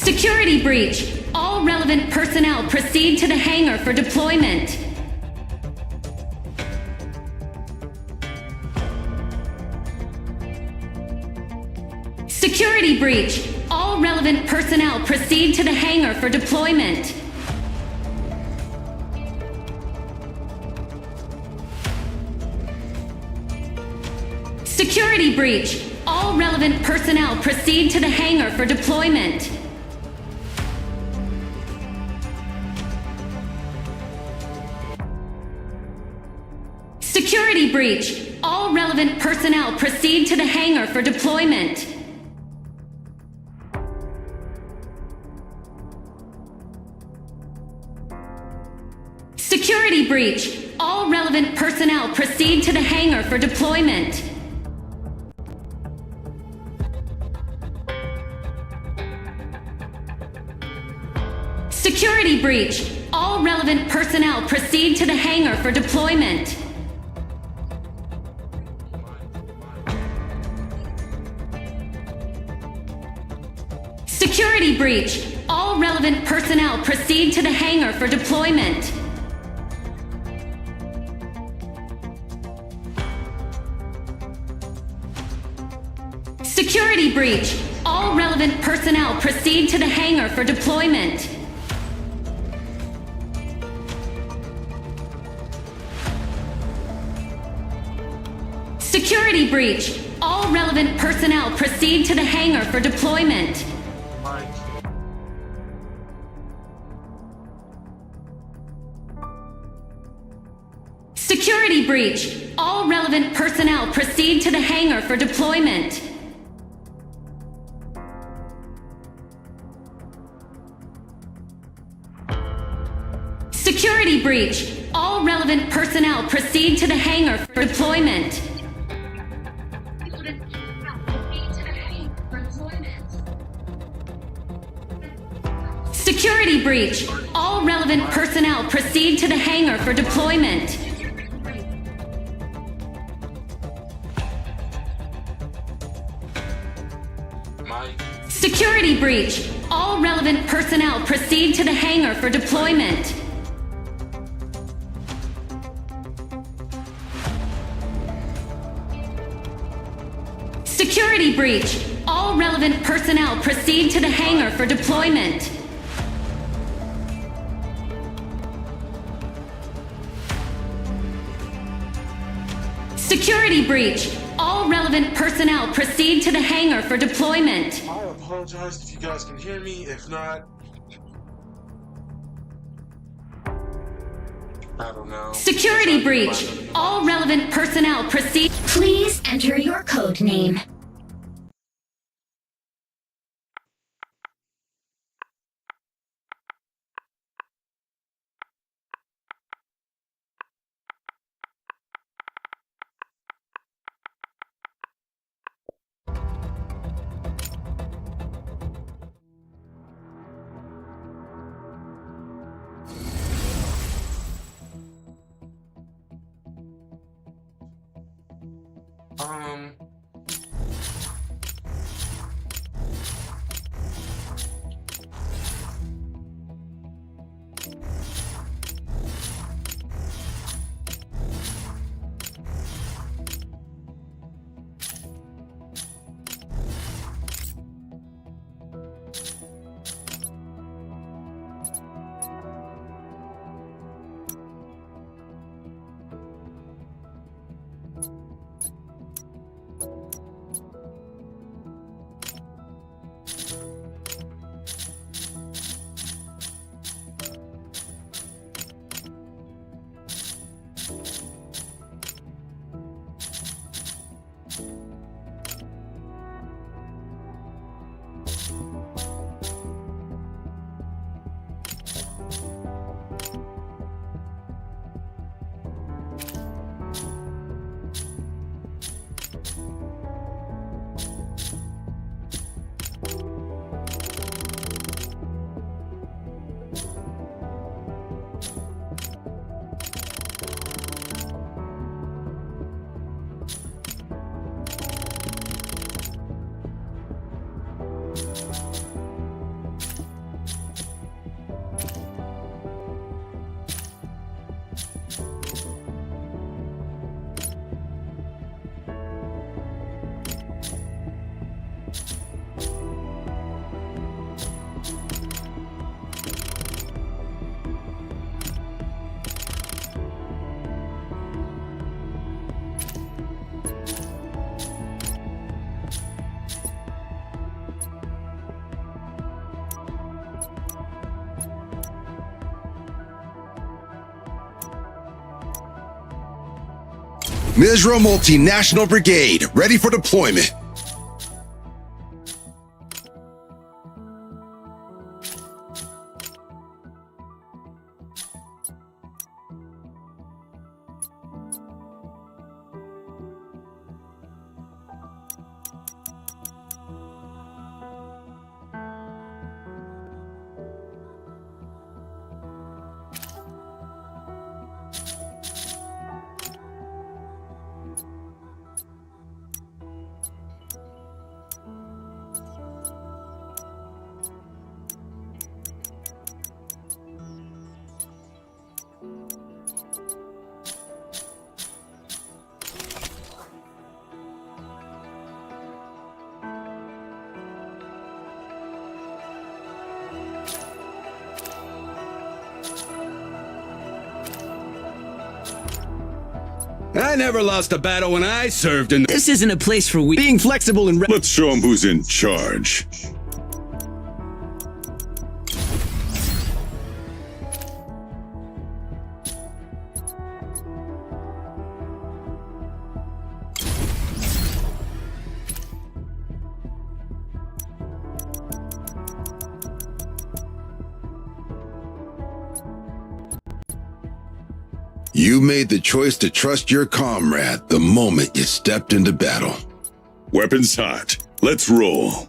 Security breach. All relevant personnel proceed to the hangar for deployment. Security breach. All relevant personnel proceed to the hangar for deployment. Security breach. All relevant personnel proceed to the hangar for deployment. Security breach. All relevant personnel proceed to the hangar for deployment. Security breach. All relevant personnel proceed to the hangar for deployment. Security breach. All relevant personnel proceed to the hangar for deployment. Security breach. All relevant personnel proceed to the hangar for deployment. Security breach. All relevant personnel proceed to the hangar for deployment. Security breach. All relevant personnel proceed to the hangar for deployment. Security breach. All relevant personnel proceed to the hangar for deployment. Security breach. All relevant personnel proceed to the hangar for deployment. Security breach. All relevant personnel proceed to the hangar for deployment. Security breach. All relevant personnel proceed to the hangar for deployment. Security breach. All relevant personnel proceed to the hangar for deployment. Security breach. All relevant personnel proceed to the hangar for deployment. I apologize if you guys can hear me. If not, I don't know. Security breach. All relevant personnel proceed. Please enter your code name. Misra Multinational Brigade, ready for deployment. I never lost a battle when I served in. This isn't a place for being flexible and. Let's show him who's in charge. You made the choice to trust your comrade the moment you stepped into battle. Weapons hot. Let's roll.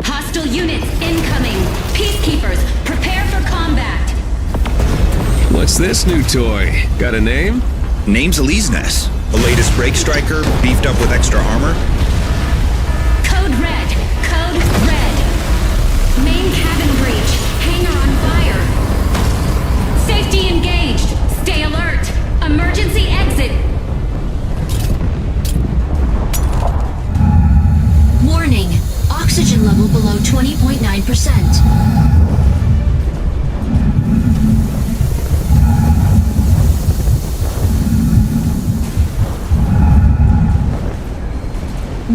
Hostile units incoming! Peacekeepers, prepare for combat! What's this new toy? Got a name? Name's Eliznes, the latest brake striker, beefed up with extra armor. Code Red! Code Red! Main cabin breach! Hangar on fire! Safety engaged! Stay alert! Emergency exit! Warning. Oxygen level below 20.9%.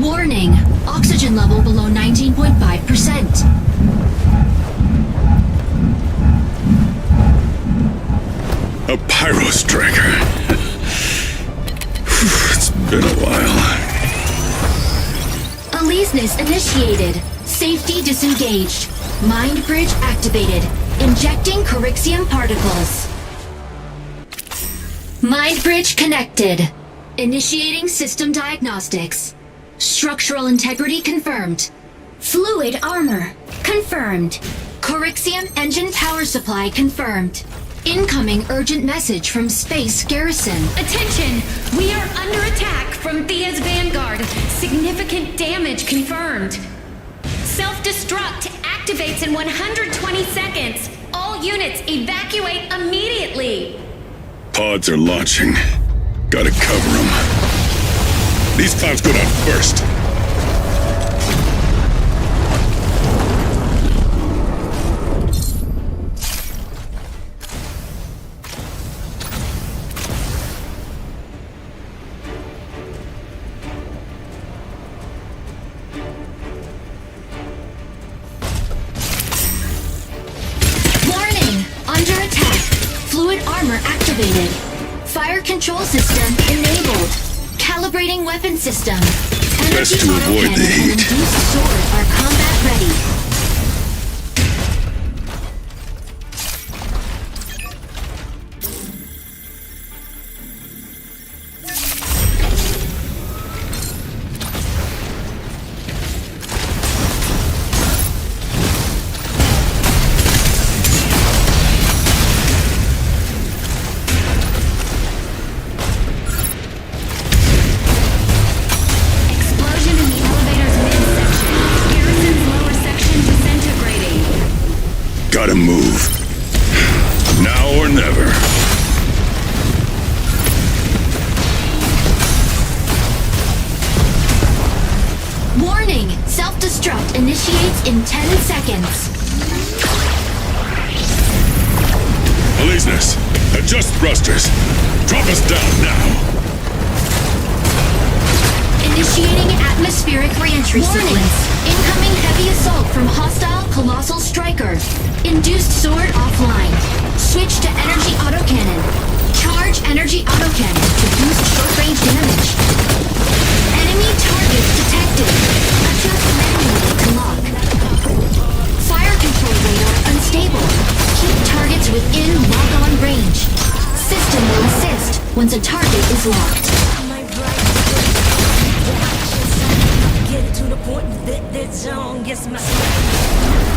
Warning. Oxygen level below 19.5%. A pyro striker. It's been a while. Eliznes initiated. Safety disengaged. Mind bridge activated. Injecting Corixium particles. Mind bridge connected. Initiating system diagnostics. Structural integrity confirmed. Fluid armor confirmed. Corixium engine power supply confirmed. Incoming urgent message from Space Garrison. Attention! We are under attack from Thea's Vanguard. Significant damage confirmed. Self-destruct activates in 120 seconds. All units evacuate immediately. Pods are launching. Gotta cover them. These clouds go down first. Warning! Under attack. Fluid armor activated. Fire control system enabled. Calibrating weapon system. Best to avoid the autocannon and heat. induced sword are combat ready. Explosion in the elevator's midsection. Garrison's lower section disintegrating. Gotta move. Now or never. Warning! Self-destruct initiates in 10 seconds. Aleseness, adjust thrusters. Drop us down now. Initiating atmospheric reentry sequence. Incoming heavy assault from hostile colossal striker. Induced sword offline. Switch to energy autocannon. Charge energy autocannon to boost short-range damage. Enemy targets detected. Adjust manually to lock. Fire control radar unstable. Keep targets within lock-on range. System will assist once a target is locked.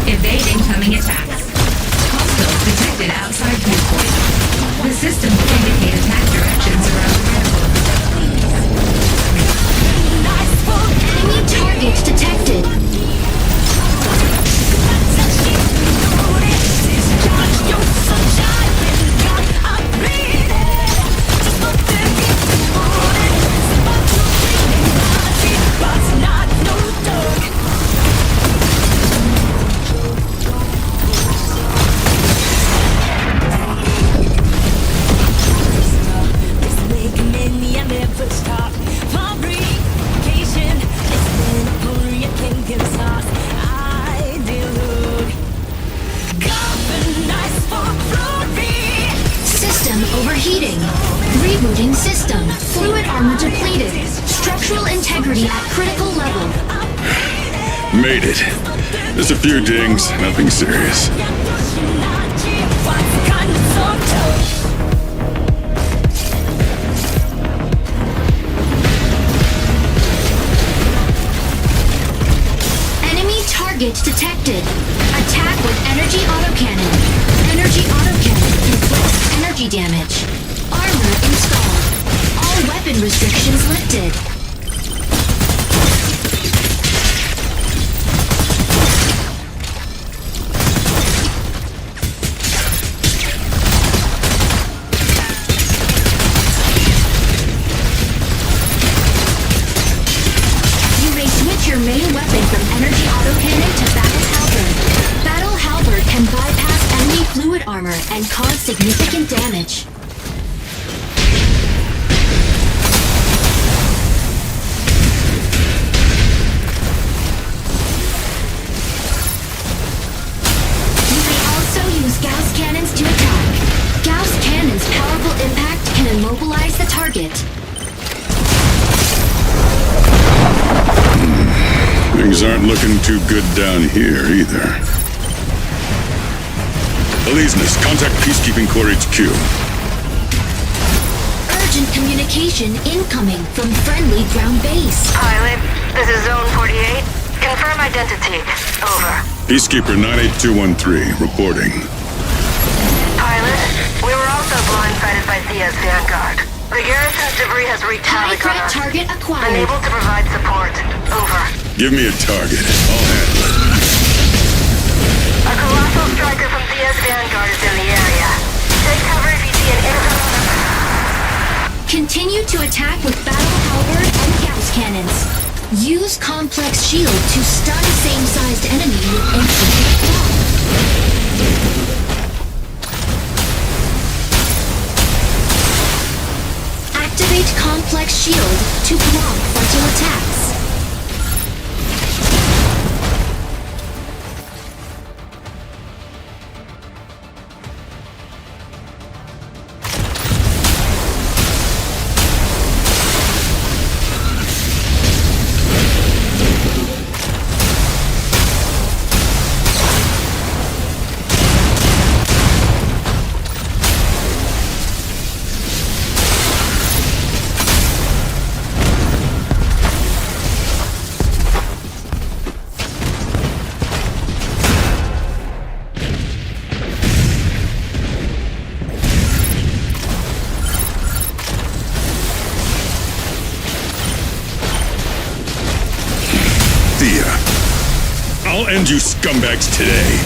Evade incoming attacks. Hostiles detected outside viewpoint. The system will indicate attack directions around the Enemy targets detected. System overheating. Rebooting system. Fluid armor depleted. Structural integrity at critical level. Made it. Just a few dings, nothing serious. Enemy target detected. Attack with energy autocannon. Energy autocannon inflicts energy damage. Armor installed. All weapon restrictions lifted. You may switch your main weapon from energy autocannon to battle halberd. Battle halberd can bypass enemy fluid armor and cause significant damage. You may also use Gauss cannons to attack. Gauss cannons' powerful impact can immobilize the target. Things aren't looking too good down here either. Aleseness, contact Peacekeeping Corps HQ. Urgent communication incoming from friendly ground base. Pilot, this is Zone 48. Confirm identity. Over. Peacekeeper 98213, reporting. Pilot, we also blindsided by Thea's vanguard. The garrison's debris has wreaked High havoc on threat us. target acquired. Unable to provide support. Over. Give me a target. I'll handle it. A colossal striker from Thea's vanguard is in the area. Take cover if you see an incoming... Continue to attack with battle halberd and Gauss cannons. Use complex shield to stun same-sized enemy with instant block. Activate complex shield to block frontal attacks. I'll end you scumbags today.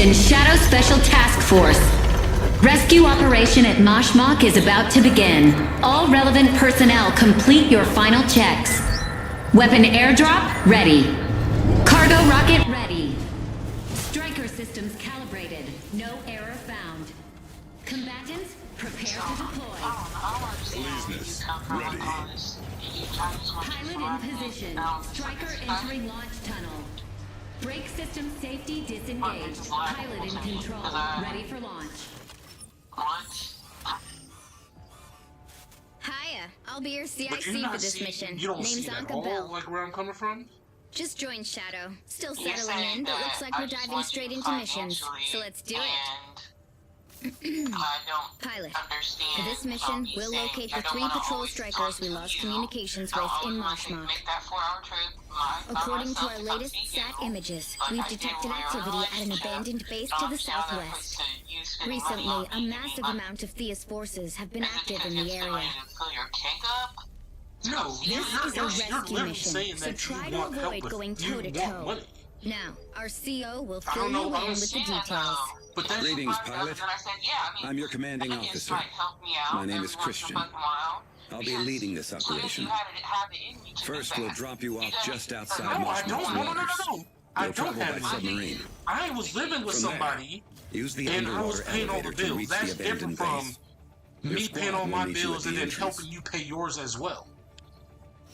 Attention, Shadow Special Task Force. Rescue operation at Moshmok is about to begin. All relevant personnel complete your final checks. Weapon airdrop ready. Cargo rocket ready. Striker systems calibrated. No error found. Combatants, prepare to deploy. Business ready. Pilot in position. Striker entering launch tunnel. Brake system safety disengaged. Pilot in control. Ready for launch. Hiya, I'll be your But CIC you for not this see, mission. you don't Name's see that Anka hole, Bell. like where I'm coming from? Just joined Shadow. Still settling in, but looks like we're diving straight into missions. So let's do it. Pilot, for this mission, we'll locate the 3 patrol strikers we lost communications with in Moshmok. According to our latest SAT images, we've detected activity at an abandoned base to the southwest. Recently, a massive amount of Thea's forces have been active in the area. No, This is a you're rescue literally mission, saying so that try you to want help avoid with going you want toe-to-toe. money. Now, our CO will I fill don't know, you I in don't with the see details. But that's Greetings, pilot. I'm your commanding officer. My name is Christian. I'll be leading this operation. First, we'll drop you off just outside no, I don't. Moshmok's No. waters. I You'll don't travel by have money. submarine. I was living with From there, somebody, Use the and I was underwater paying all the elevator to bills. reach the That's different abandoned from base. me Your paying all squad my will meet you bills at and the then entrance. helping you pay yours as well.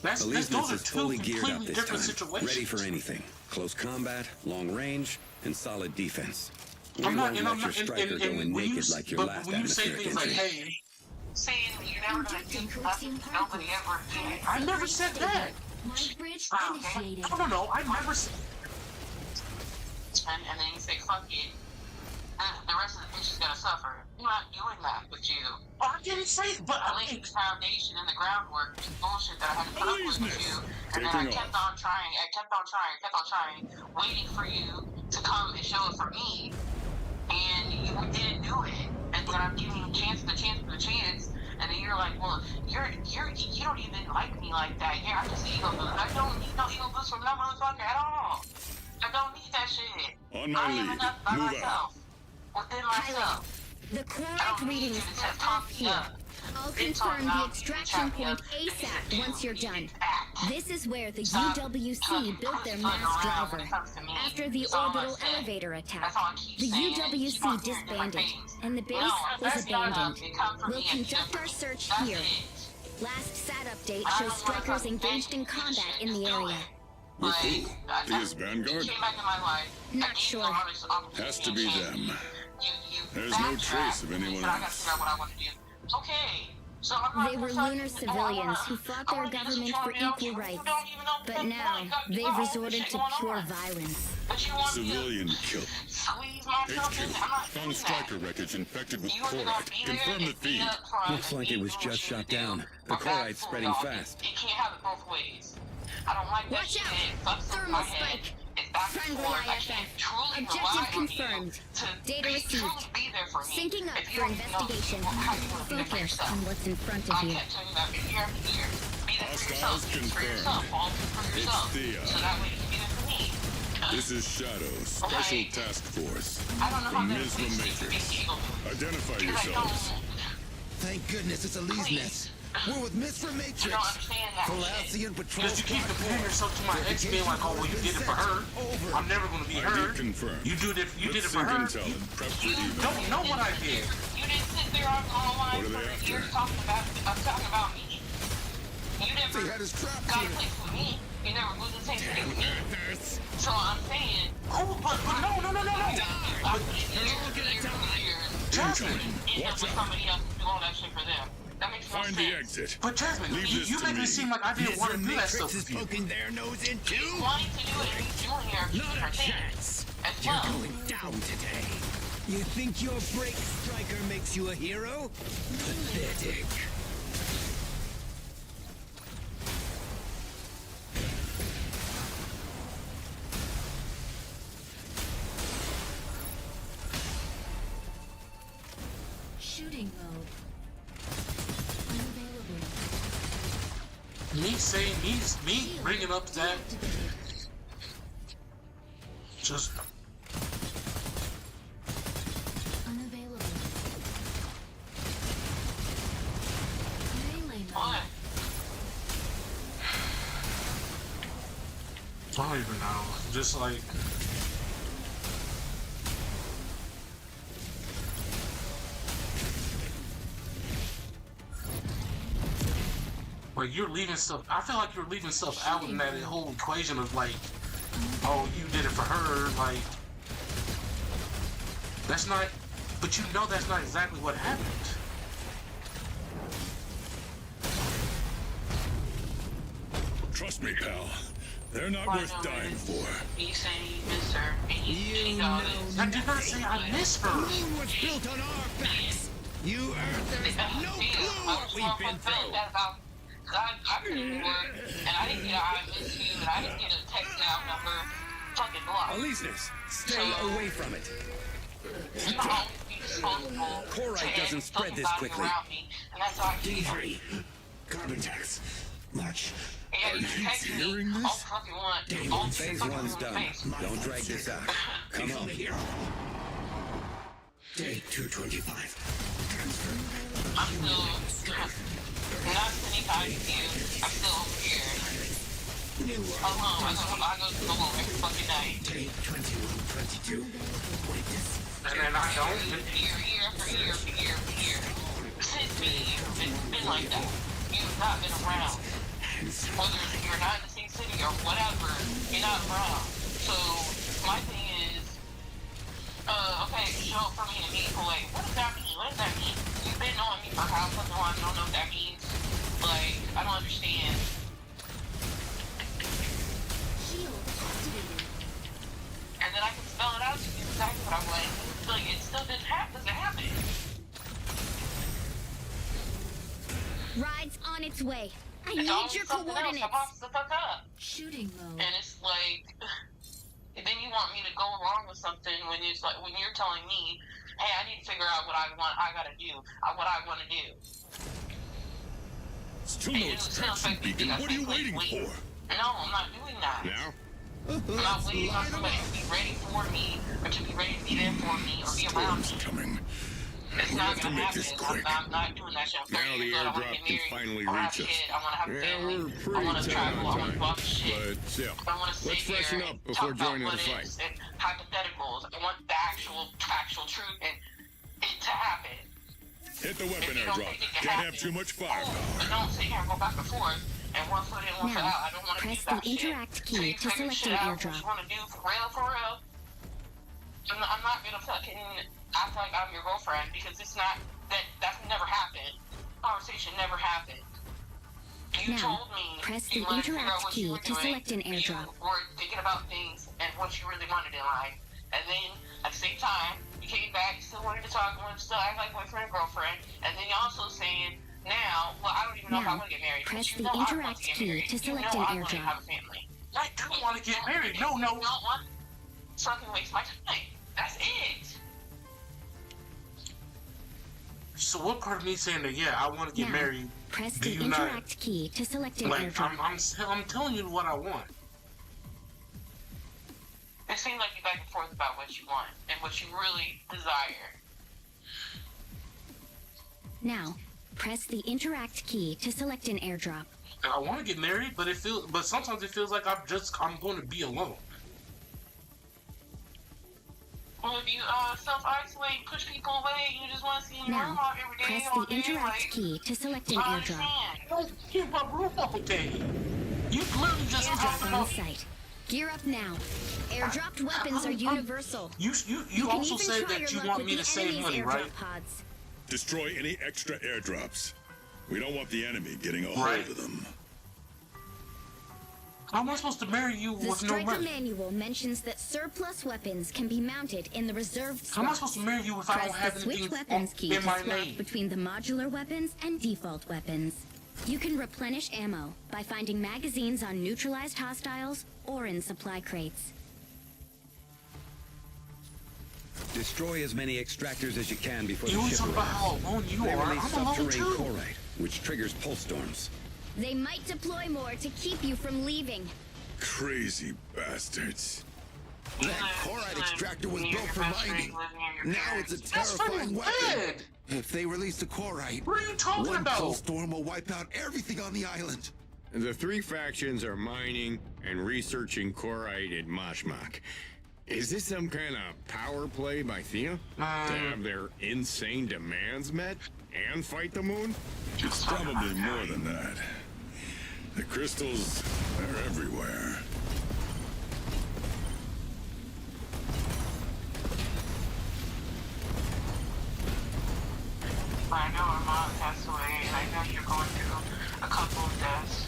Those Allegiance are is two fully geared up completely this different time, situations. ready for anything. Close combat, long range, and solid defense. We I'm not, won't and let I'm your not, striker go in when you, naked like your but last when you say atmospheric things like, entry. hey, Saying you're never gonna do nothing nobody ever did. I never said that. Mind bridge Okay. initiated. No, I never said. And then you say, fuck it. And the rest of the bitch is gonna suffer. I'm not doing that with you. I didn't say it, but I laid the foundation and the groundwork, the bullshit that I had to put up with you. And then I kept on trying, waiting for you to come and show it for me. And you didn't do it. And then I'm giving you chance. And then you're like, well, you don't even like me like that. Yeah, I just ego boost. I don't need no ego boost from no motherfucker at all. I don't need that shit. On my I am lead. enough by Move out. myself. Within myself. The I correct don't need readings you to are talk off me here. up. I'll It's confirm all the about extraction you, point you ASAP do, once you're you done. act. This is where the Stop UWC fucking built their fucking mass around when driver. it comes to me. After the That's all I orbital said. elevator attack, That's all I keep the saying. Keep on UWC hearing different disbanded, things. and the base No, was that's not abandoned. enough. It comes from We'll me and conduct you. our search That's here. it. Last SAT update I shows don't wanna strikers fucking engaged in do combat shit. in the Just do area. it. Like, Thea's Vanguard? You came back in my life. Not I gave you sure. the hardest opportunity Has to be and them. You There's no backtracked trace of and anyone said, I gotta else. figure out what I want to do. Okay. So I'm not They were gonna lunar fucking- civilians who fought their government for equal rights. But now, they've resorted to pure violence. Civilian kill. Squeeze myself in. I'm not Found doing striker that. wreckage infected with You were gonna chloride. be there Confirm the and be feed. up front Looks like it was and do just what shot you down. do. The I'm chloride's back spreading full, y'all. fast. You can't have it both ways. I don't like that Watch shit. out! Fucks with Thermal my head. spike. It's back and Friendly forth. I IFF. can't truly Objective rely on confirmed. you to Data be, received. truly be there for me. Syncing up If you for don't know investigation. how you wanna be there for Focus yourself. on what's in front of I you. kept telling you that. Be here, be here. Be there for yourself. Hostiles Be for confirmed. yourself. All for yourself. Thea. So that way you can be there for me. This is Shadow, Special Task Force. I don't know how From that Misra makes Matrix. you Identify because I yourselves. Thank goodness it's Elise Please. Ness. We're with Misra I Matrix. don't understand that shit. Palacian Patrol. Because you keep comparing yourself to my ex, being like, oh, well, you did it for her. I'm never going to be I her. did confirm. You did it Let's for sync her. intel and prep for You evac. don't know what I did. You didn't sit there on the line What are they for after? years talking about me. You never They had us trapped got a here. place with me. You never moved the same thing with me. So I'm saying, Oh, but no. Jasmine. end up with somebody else and do all that shit for them. That makes no Find the sense. exit. But Jasmine, Leave this you to make me. it seem like I didn't want to do that stuff Matrix is with you. poking their nose in too. Wanting to do it and doing here are two Not a different chance. things. As You're well. going down today. You think your break striker makes you a hero? Pathetic. Shooting mode. Unavailable. Me bringing up that just I don't even know. Just like. Like you're leaving stuff. I feel like you're leaving stuff out in that whole equation of like, oh, you did it for her. Like, that's not. But you know that's not exactly what happened. Trust me, pal. They're not worth dying for. You say you miss her, and you know this. I did not say I miss her. Moon was built on our backs. You Earthers have no clue what we've been through. I put in work, and I didn't get a I miss you, and I didn't get a text out number. Fucking block. Alesis, stay away from it. I'm not always be disposable. Corite doesn't spread this quickly. Me, and that's why I keep D3. Carbon tax. March. yeah, you text me all fucking want. All Phase fucking 1's want done. face. Don't drag this out. Come on. Here. Day 225. I'm still not spending time with you. I'm still over here. Alone. I go to the home every fucking night. Day 2122. And then I don't. Year after year after year after year. Since it's been like that. You've not been around. Whether you're not in the same city or whatever, you're not around. So my thing is, okay, show up for me in a meaningful way. What does that mean? What does that mean? You've been knowing me for how fucking long? You don't know what that means. Like, I don't understand. Shield activated. And then I can spell it out to you exactly what I want. Like, it still doesn't happen. Ride's on its way. I It's need always your something else coordinates. that pops the fuck up. Shooting mode. And it's like, and then you want me to go along with something when it's like, when you're telling me, hey, I need to figure out what I gotta do, what I want to do. Still no extraction beacon. What are you waiting for? No, I'm not doing that. Now? I'm not waiting on somebody to be ready for me, or to be ready to be there for me, or be around Storm's me. coming. It's We'll not have to gonna make happen. this quick. I'm not doing that shit. I'm Now the 30 years old. I wanna airdrop get can married. finally I wanna have reach us. kids. I wanna have a Yeah, family. we're I pretty wanna tight travel. I on wanna time. walk shit. But still, I want to sit let's freshen here up and before talk about joining what the it fight. is and hypotheticals. I want the actual truth and it to happen. Hit the weapon If you don't airdrop. think it can Can't have happen, too much cool. firepower. But don't sit here and go back and forth and one foot in, one foot Now, out. I don't want to do press that the shit. interact So key you to figure select shit an out what airdrop. you want to do for real. I'm not gonna fucking act like I'm your girlfriend because it's not that's never happened. Conversation never happened. You Now, told me press you the wanted to figure interact out what you key were to doing. select an airdrop. You were thinking about things and what you really wanted in life. And then at the same time, you came back, you still wanted to talk, you wanted to still act like boyfriend and girlfriend. And then you're also saying, now, well, I don't even know if I Now, want to get married. press but you the know I want interact to get key married. to select you know an I want to airdrop. have a family. I do want to get married. No. You don't want to fucking waste my time. That's it. So what part of me saying that? Yeah, I want to get Now, married. press Do the you not? interact key to select an Like airdrop. I'm telling you what I want. It seems like you're back and forth about what you want and what you really desire. Now, press the interact key to select an airdrop. I want to get married, but sometimes it feels like I'm going to be alone. Well, if you self-isolate, push people away, you just want to see your room Now, out every day, press all the day, interact like, key to select an I airdrop. understand. Don't keep my room all day. You clearly just talked Airdrop on about. site. Gear up now. Airdropped weapons are universal. You can also even said try that your you luck want with me the to save enemy's money, airdrop right? pods. Destroy any extra airdrops. We don't want the enemy getting a Right. hold of them. How am I supposed to marry you The with no Striker money? manual mentions that surplus weapons can be mounted in the reserved How am I slots. supposed to marry you if I Press don't have the switch anything weapons key in to my swap name? between the modular weapons and default weapons. You can replenish ammo by finding magazines on neutralized hostiles or in supply crates. Destroy as many extractors as you can before You the always ship talk about arrives. how alone you They are. release I'm alone subterranean too. corite, which triggers pulse storms. They might deploy more to keep you from leaving. Crazy bastards. That Corite extractor was built for mining. Now it's a That's terrifying fucking weapon. dead. If they release the Corite, What are you talking one about? pulse storm will wipe out everything on the island. The three factions are mining and researching Korite and Mashmak. Is this some kind of power play by Thea? To have their insane demands met and fight the moon? It's probably more than that. The crystals are everywhere. I know our mom passed away, and I know you're going through a couple of deaths.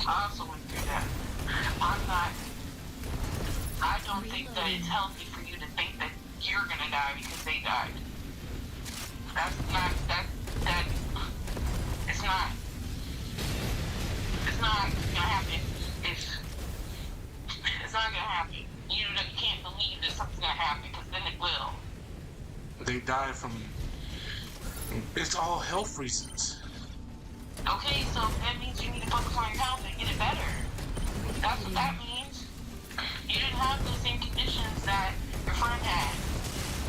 I also went through that. I don't think that it's healthy for you to think that you're gonna die because they died. It's not gonna happen. It's not gonna happen. You can't believe that something's gonna happen, because then it will. They died from... It's all health reasons. Okay, so that means you need to focus on your health and get it better. That's what that means. You didn't have the same conditions that your friend had,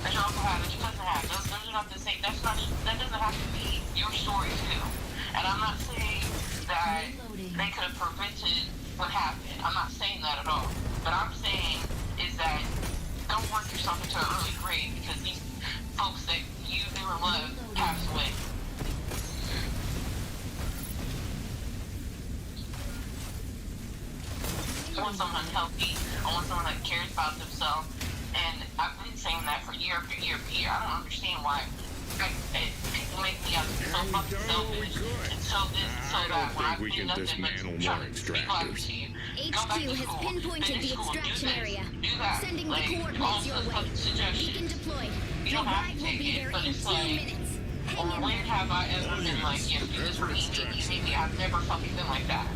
that your uncle had, that your cousin had. Those are not the same. That doesn't have to be your story too. And I'm not saying that they could have prevented what happened. I'm not saying that at all. But I'm saying is that don't work yourself into an early grave because these folks that you knew and loved passed away. I want someone healthy. I want someone that cares about themselves. And I've been saying that for year after year after year. I don't understand why people make me out so fucking selfish and so this and so that when I do nothing but trying to speak life to you. HQ has pinpointed the extraction area. Sending the coordinates your way. Beacon deployed. You don't have to take it, but it's like, when have I ever been like, yeah, you just need me. I've never fucking been like that.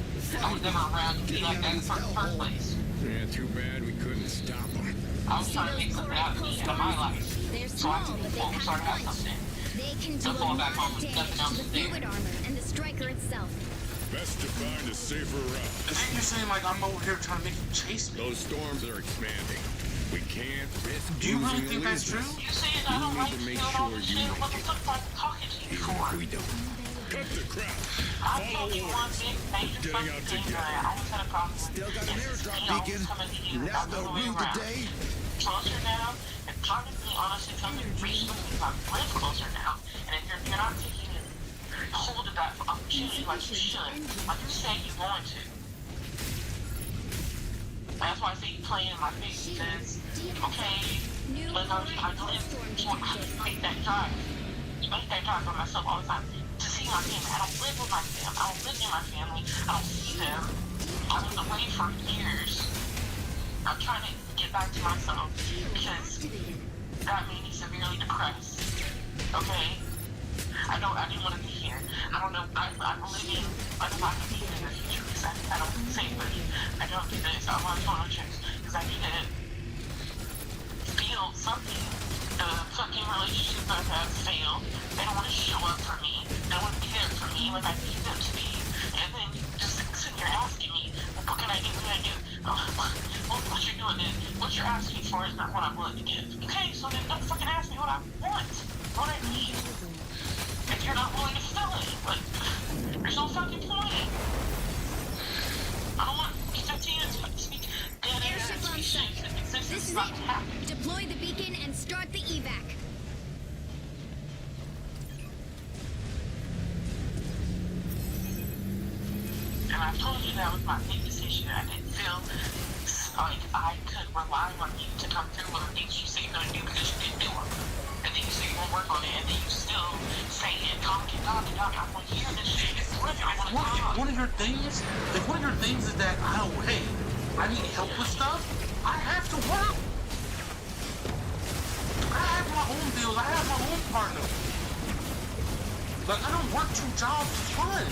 I was never around to be like that in the first place. Yeah, too bad we couldn't stop them. I was trying to make something out of me and of my life. So I had to start out something. They can do So a fall lot back home of with damage nothing else to the to do. fluid armor and the striker itself. Best to find a safer route. And then you're saying like I'm over here trying to make you chase me. Those storms are expanding. We can't risk Do you really losing think that's true? You saying I don't like to make doing all sure this you shit? make What the fuck am I talking to you for? We don't. Cut the crap. I told you one big major Getting out fucking thing together. that I always had a problem with. Still got an Is airdrop he always beacon. coming to you Now all the the way rule around. today. Closer now, and part of me honestly tells me recently I live closer now. And if you're not taking hold of that opportunity like you should, like you say you're going to. That's why I say you playing in my face because, okay, like I live for make that drive. Make that drive for myself all the time. To see my family. I don't live with my family. I don't live near my family. I don't see them. I was away for years. I'm trying to get back to myself because that made me severely depressed. Okay? I didn't want to be here. I don't know. I'm living like if I could be here in the future because I don't say but I don't do this. I want to go on trips because I need to feel something. The fucking relationships I've had failed. They don't want to show up for me. They don't want to be there for me like I need them to be. And then you just sit here asking me, well, what can I do? What can I do? What you're doing is, what you're asking for is not what I'm willing to give. Okay, so then don't fucking ask me what I want. What I need. If you're not willing to fill it, like, there's no fucking point. I don't want 15 to speak dead air Airship on species site. that exists This is not it. to happen. Deploy the beacon and start the evac. And I told you that was my big decision. I didn't feel like I could rely on you to come through with the things you say you're going to do because you didn't do them. And then you say you're going to work on it, and then you still say it. Talk. I want to hear this shit. I want to talk. One of your things, if one of your things is that hey, I need help with stuff, I have to work. I have my own bills. I have my own partner. Like I don't work 2 jobs for fun.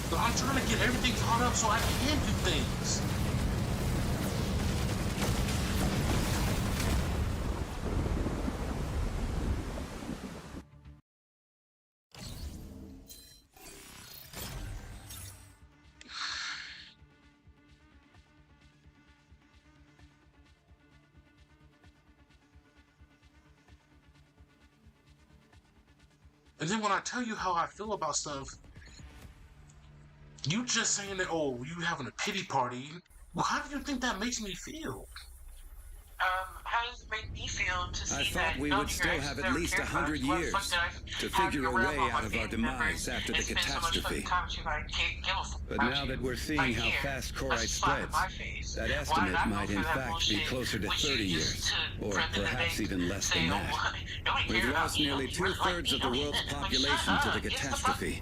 So I'm trying to get everything caught up so I can do things. And then when I tell you how I feel about stuff, you just saying that, oh, you having a pity party. Well, how do you think that makes me feel? How does it make me feel to see I that thought we would still have at least 100 years to figure a way out of our demise after the catastrophe. But now that we're seeing how fast Korite spreads, that estimate might in fact be closer to 30 years, or perhaps even less than that. We've lost nearly 2/3 of the world's population to the catastrophe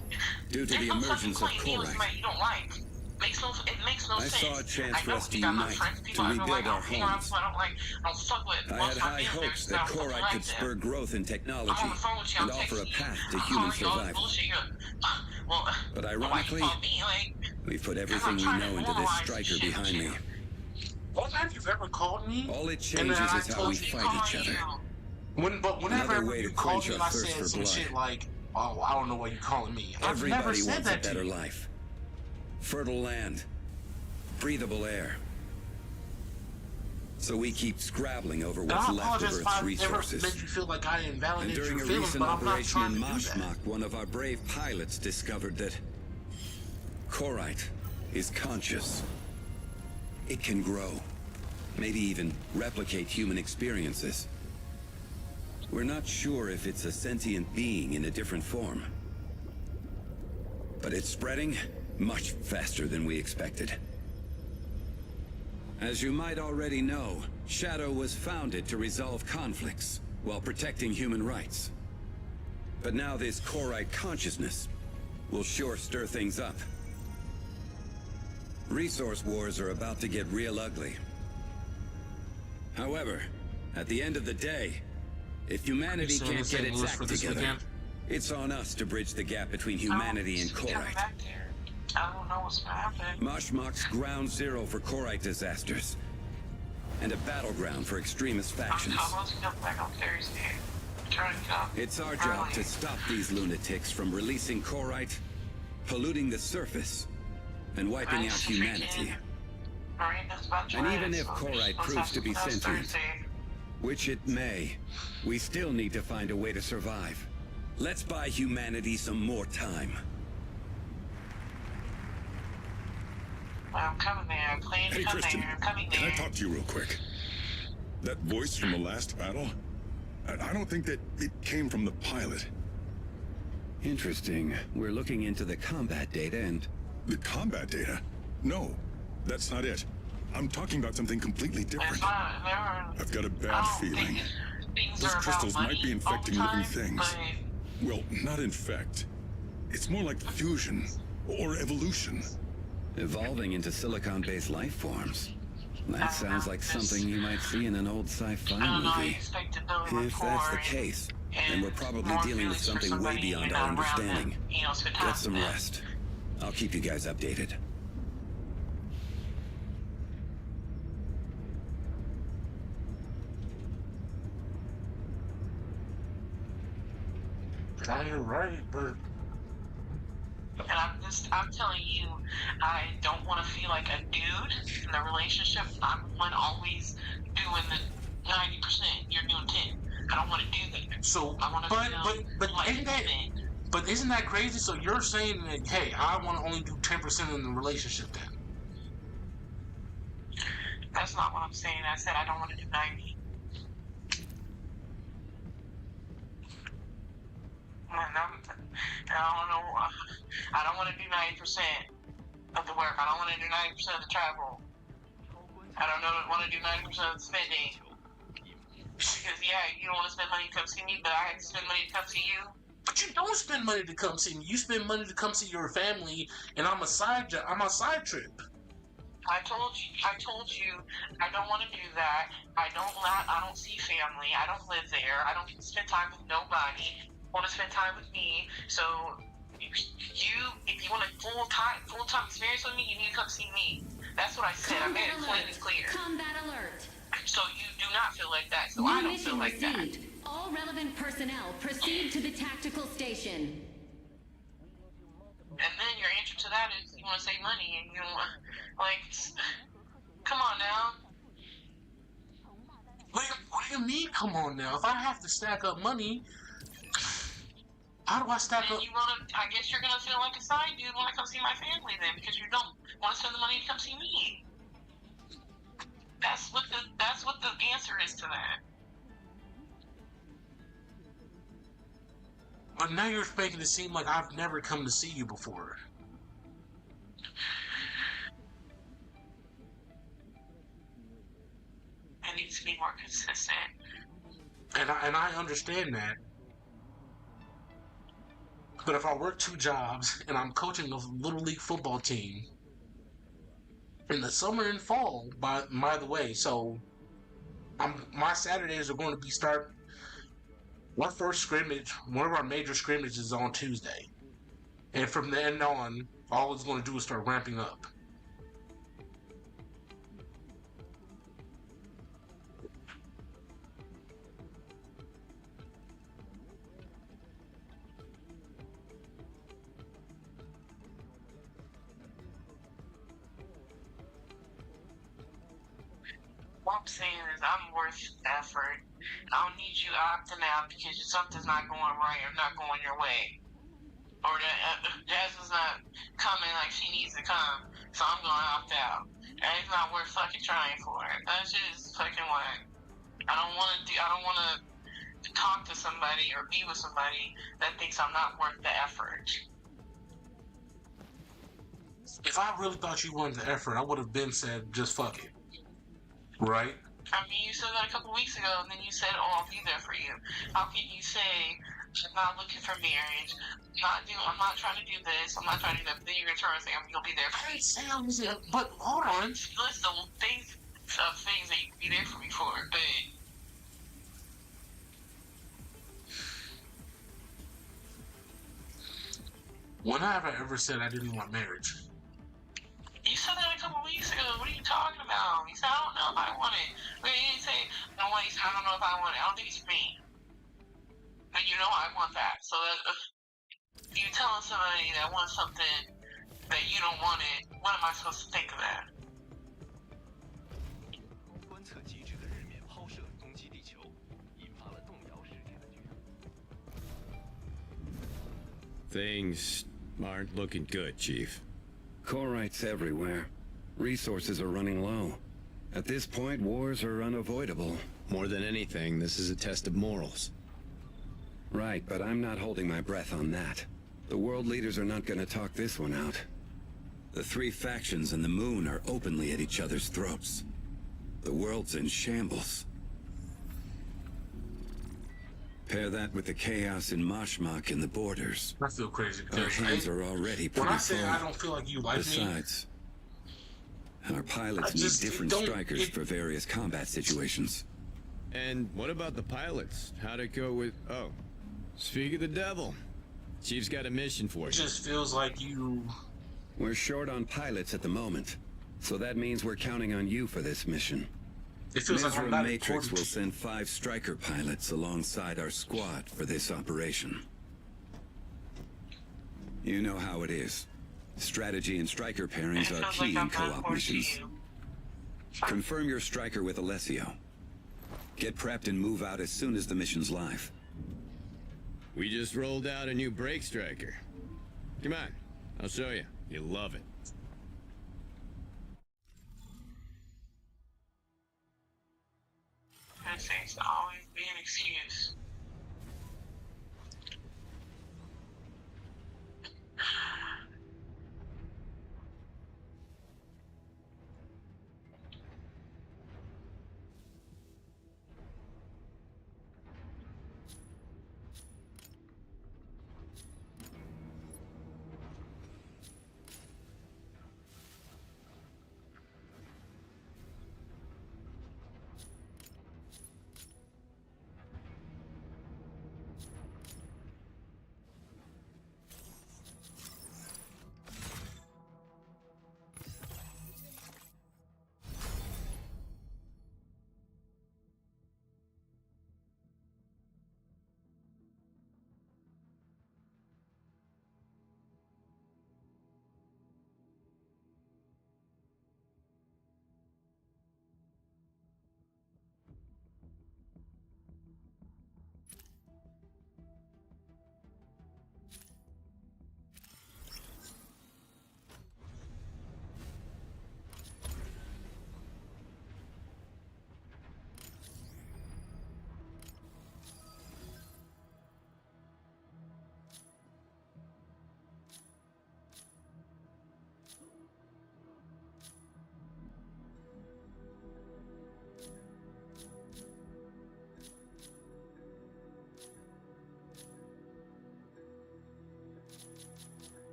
due to the emergence of Korite. It makes no sense. I saw a chance for us to unite, to rebuild our homes. I had high hopes that Korite could spur growth in technology and offer a path to human survival. But ironically, we've put everything we know into this striker behind me. What have you ever called me? All it changes is how we fight each other. Whenever way you to called quench me, our I thirst said for some blood. shit like, oh, I don't know what you're calling me. I've never Everybody said wants a that to better you. life. Fertile land. Breathable air. So we keep scrabbling over And what's I left apologize of if Earth's I ever resources. made you feel like I And invalidate during your a feelings, recent but I'm not operation trying in to do that. Mashmak, one of our brave pilots discovered that Korite is conscious. It can grow, maybe even replicate human experiences. We're not sure if it's a sentient being in a different form. But it's spreading much faster than we expected. As you might already know, Shadow was founded to resolve conflicts while protecting human rights. But now this Korite consciousness will sure stir things up. Resource wars are about to get real ugly. However, at the end of the day, if humanity You saying can't it's get St. its Louis act for this together, weekend? it's on us to bridge the gap between humanity and Korite. I don't know what's gonna happen. Mashmak's ground zero for Korite disasters, and a battleground for extremist factions. I'm supposed to come back on Thursday. Trying to come. It's our job to stop these lunatics from releasing Korite, polluting the surface, and wiping out humanity. And even if Korite proves to be sentient, which it may, we still need to find a way to survive. Let's buy humanity some more time. I'm coming there. I'm planning Hey, to come Christian, there. I'm coming can I there. talk to you real quick? That voice from the last battle? I don't think that it came from the pilot. Interesting. We're looking into the combat data and... The combat data? No, that's not it. I'm talking about something completely different. I've got a bad feeling. Those crystals might be infecting living things. Well, not infect. It's more like fusion or evolution. Evolving into silicon-based life forms. That sounds like something you might see in an old sci-fi movie. If that's the case, then we're probably dealing with something way beyond our understanding. Get some rest. I'll keep you guys updated. You're right, but And I'm telling you, I don't want to feel like a dude in the relationship. I'm one always doing the 90%. You're doing 10. I don't want to do that. So, I want to but isn't that, but isn't that crazy? So you're saying that, hey, I want to only do 10% in the relationship then? That's not what I'm saying. I said I don't want to do 90. I don't want to do 90% of the work. I don't want to do 90% of the travel. I don't want to do 90% of the spending. Because, yeah, you don't want to spend money to come see me, but I have to spend money to come see you. But you don't spend money to come see me. You spend money to come see your family, and I'm a side trip. I told you, I don't want to do that. I don't see family. I don't live there. I don't get to spend time with nobody. I want to spend time with me. So, if you want a full-time experience with me, you need to come see me. That's what I said. I made it plain and clear. Combat alert. So you do not feel like that. So New I don't mission feel like that. received. All relevant personnel proceed to the tactical station. And then your answer to that is you want to save money and you want, like, come on now. What do you mean, come on now? If I have to stack up money, How do I stack up? I guess you're gonna feel like a side dude when I come see my family then, because you don't want to spend the money to come see me. That's what the answer is to that. But now you're making it seem like I've never come to see you before. I need to be more consistent. And I understand that. But if I work 2 jobs and I'm coaching a little league football team in the summer and fall, by the way, so my Saturdays are going to be my first scrimmage, one of our major scrimmages is on Tuesday. And from then on, all it's going to do is start ramping up. What I'm saying is I'm worth the effort. I don't need you opting out because something's not going right or not going your way. Or that Jasmine's not coming like she needs to come, so I'm going to opt out. And it's not worth fucking trying for it. That's just fucking whack. I don't want to talk to somebody or be with somebody that thinks I'm not worth the effort. If I really thought you wanted the effort, I would have been said, just fuck it. Right? I mean, you said that a couple weeks ago, and then you said, "Oh, I'll be there for you." How can you say I'm not looking for marriage? I'm not trying to do this. I'm not trying to do that. But then you're gonna turn and say, "You'll be there for me." Sounds, but hold on. List of things that you can be there for me for, but. When have I ever said I didn't want marriage? You said that a couple weeks ago. What are you talking about? You said, I don't know if I want it. But you didn't say, I don't know if I want it. I don't think it's for me. But you know I want that. So if you telling somebody that wants something that you don't want it, what am I supposed to think of that? Things aren't looking good, Chief. Korrites everywhere. Resources are running low. At this point, wars are unavoidable. More than anything, this is a test of morals. Right, but I'm not holding my breath on that. The world leaders are not gonna talk this one out. The 3 factions and the moon are openly at each other's throats. The world's in shambles. Pair that with the chaos in Mashmak and the borders. I feel crazy because our hands are already pretty when I say full. I don't feel like you like Besides, our pilots need different strikers for various combat situations. And what about the pilots? How'd it go with... Oh, speak of the devil. Chief's got a mission for you. It just feels like you... We're short on pilots at the moment, so that means we're counting on you for this mission. It feels like I'm not Matrix will send 5 striker pilots alongside our squad for this operation. You know how it is. Strategy and striker pairings are key in co-op missions. Confirm your striker with Alessio. Get prepped and move out as soon as the mission's live. We just rolled out a new brake striker. Come on, I'll show you. You'll love it. That seems to always be an excuse.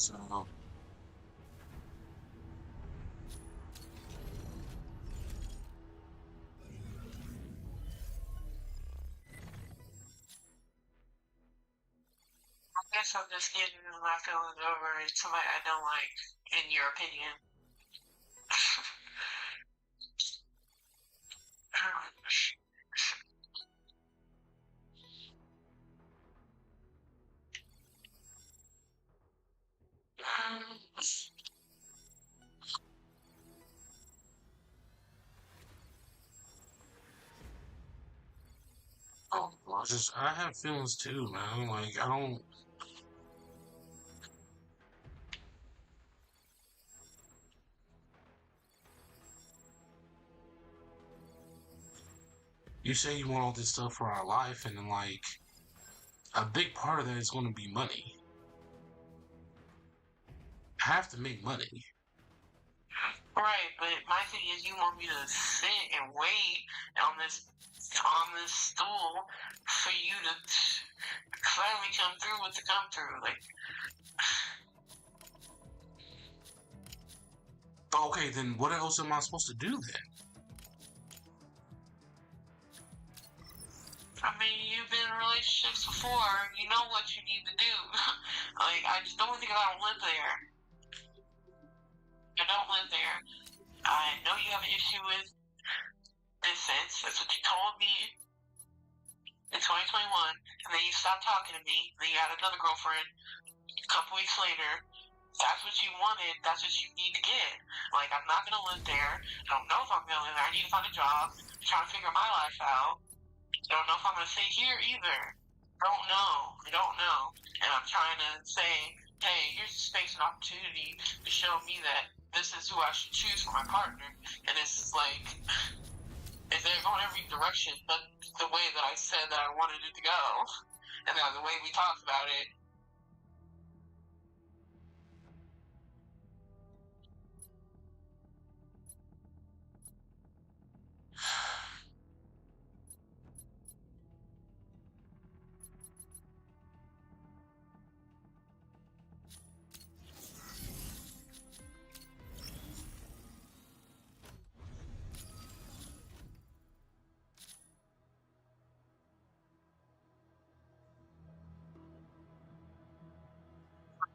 So. I guess I'm just getting my feelings over somebody I don't like, in your opinion. Oh, I have feelings too, man. Like, I don't. You say you want all this stuff for our life, and then, like, a big part of that is going to be money. I have to make money. Right, but my thing is, you want me to sit and wait on this stool for you to finally come through with the come through, like. Okay, then what else am I supposed to do then? I mean, you've been in relationships before. You know what you need to do. Like, I just don't think I don't live there. I don't live there. I know you have an issue with distance. That's what you told me in 2021. And then you stopped talking to me. Then you had another girlfriend a couple weeks later. That's what you wanted. That's what you need to get. Like, I'm not going to live there. I don't know if I'm going to live there. I need to find a job. I'm trying to figure my life out. I don't know if I'm going to stay here either. Don't know. I don't know. And I'm trying to say, hey, here's a space and opportunity to show me that this is who I should choose for my partner. And it's like, if they're going every direction, but the way that I said that I wanted it to go, and then the way we talked about it.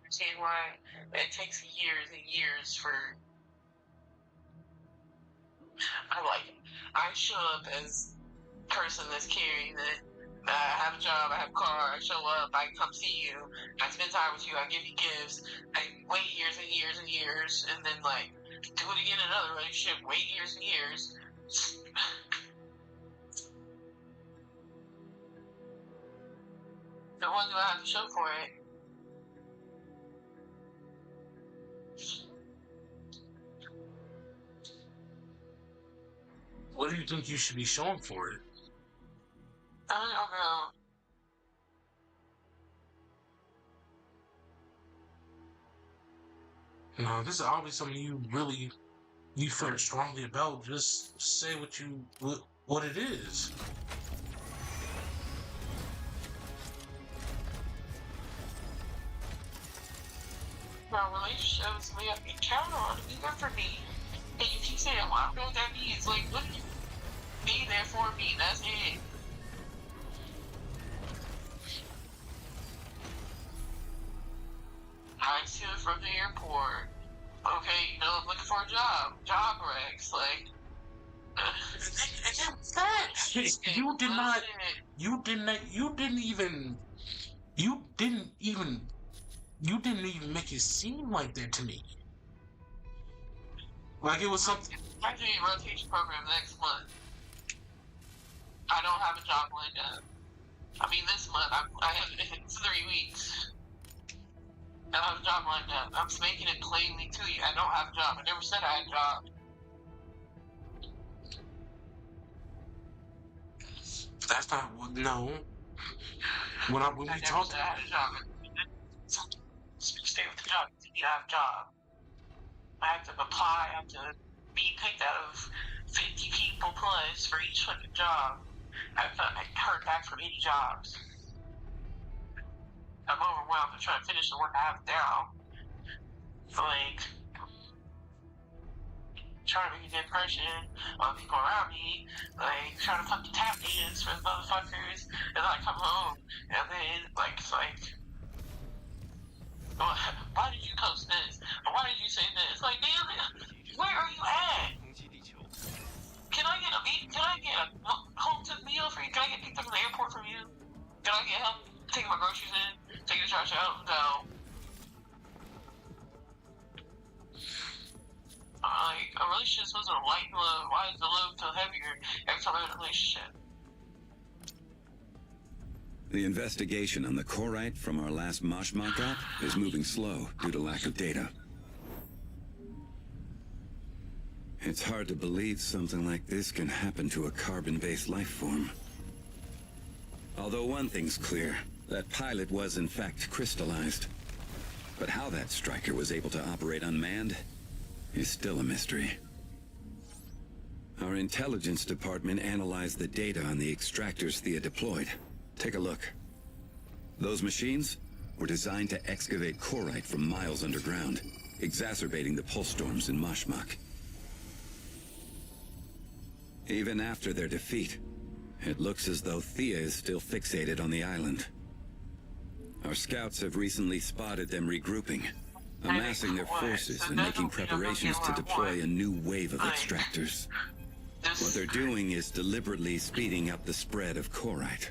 Understand why it takes years and years for. I show up as a person that's caring, that I have a job, I have a car, I show up, I come see you, I spend time with you, I give you gifts, I wait years and years and years, and then, like, do it again in another relationship, wait years and years. So what do I have to show for it? What do you think you should be showing for it? I don't know. No, this is obviously something you feel strongly about. Just say what it is. My relationships, we have to count on. Be there for me. And you keep saying, well, I don't know what that means. Like, what do you be there for me? That's it. I see it from the airport. Okay, you know, I'm looking for a job. Job recs, like. You didn't even make it seem like that to me. Like it was something. I'm doing a rotation program next month. I don't have a job lined up. I mean, this month, I have it in 3 weeks. I don't have a job lined up. I'm just making it plainly to you. I don't have a job. I never said I had a job. That's not what. No. When we talked. I had a job. Stay with the job. You have a job. I have to apply. I have to be picked out of 50 people plus for each fucking job. I heard back from any jobs. I'm overwhelmed. I'm trying to finish the work I have now. like trying to make an impression on people around me, like trying to fucking tap dance for motherfuckers, and then I come home, and then like it's like, why did you post this? Or why did you say this? Like, damn it, where are you at? Can I get a home cooked meal for you? Can I get picked up from the airport from you? Can I get help taking my groceries in, taking the trash out? No. Like, a relationship is supposed to lighten the load. Why is the load feel heavier every time I'm in a relationship? The investigation on the Korite from our last Mashmak op is moving slow due to lack of data. It's hard to believe something like this can happen to a carbon-based life form. Although one thing's clear, that pilot was in fact crystallized. But how that striker was able to operate unmanned is still a mystery. Our intelligence department analyzed the data on the extractors Thea deployed. Take a look. Those machines were designed to excavate Korite from miles underground, exacerbating the pulse storms in Mashmak. Even after their defeat, it looks as though Thea is still fixated on the island. Our scouts have recently spotted them regrouping, amassing their forces and making preparations to deploy a new wave of extractors. What they're doing is deliberately speeding up the spread of Korite.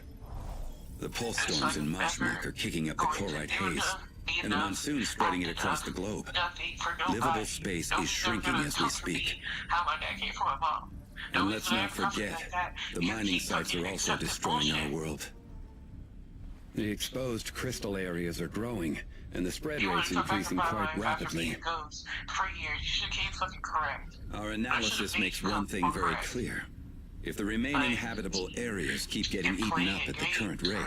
The pulse storms in Mashmak are kicking up the Korite haze, and the monsoon's spreading it across the globe. Livable space is shrinking as we speak. And let's not forget, the mining sites are also destroying our world. The exposed crystal areas are growing, and the spread rate's increasing quite rapidly. Our analysis makes one thing very clear. If the remaining habitable areas keep getting eaten up at the current rate,